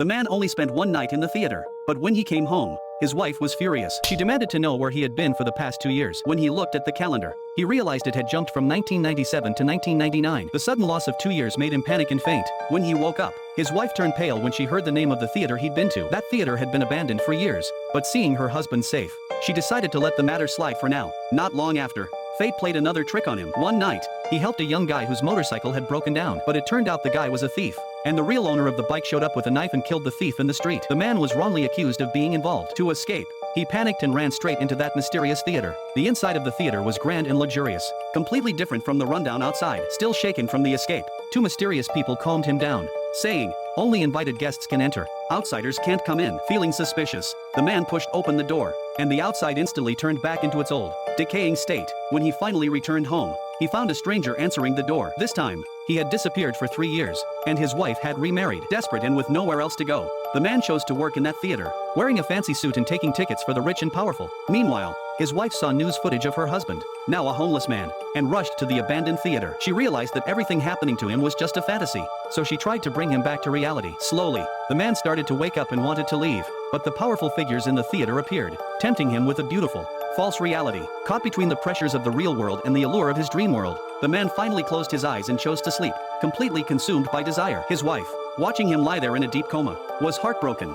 The man only spent one night in the theater, but when he came home, his wife was furious. She demanded to know where he had been for the past 2 years. When he looked at the calendar, he realized it had jumped from 1997 to 1999. The sudden loss of 2 years made him panic and faint. When he woke up, his wife turned pale when she heard the name of the theater he'd been to. That theater had been abandoned for years, but seeing her husband safe, she decided to let the matter slide for now. Not long after, fate played another trick on him. One night, he helped a young guy whose motorcycle had broken down, but it turned out the guy was a thief, and the real owner of the bike showed up with a knife and killed the thief in the street. The man was wrongly accused of being involved. To escape, he panicked and ran straight into that mysterious theater. The inside of the theater was grand and luxurious, completely different from the rundown outside. Still shaken from the escape, two mysterious people calmed him down, saying, "Only invited guests can enter. Outsiders can't come in." Feeling suspicious, the man pushed open the door, and the outside instantly turned back into its old, decaying state. When he finally returned home, he found a stranger answering the door. This time, he had disappeared for 3 years, and his wife had remarried. Desperate and with nowhere else to go, the man chose to work in that theater, wearing a fancy suit and taking tickets for the rich and powerful. Meanwhile, his wife saw news footage of her husband, now a homeless man, and rushed to the abandoned theater. She realized that everything happening to him was just a fantasy, so she tried to bring him back to reality. Slowly, the man started to wake up and wanted to leave, but the powerful figures in the theater appeared, tempting him with a beautiful, false reality. Caught between the pressures of the real world and the allure of his dream world, the man finally closed his eyes and chose to sleep, completely consumed by desire. His wife, watching him lie there in a deep coma, was heartbroken.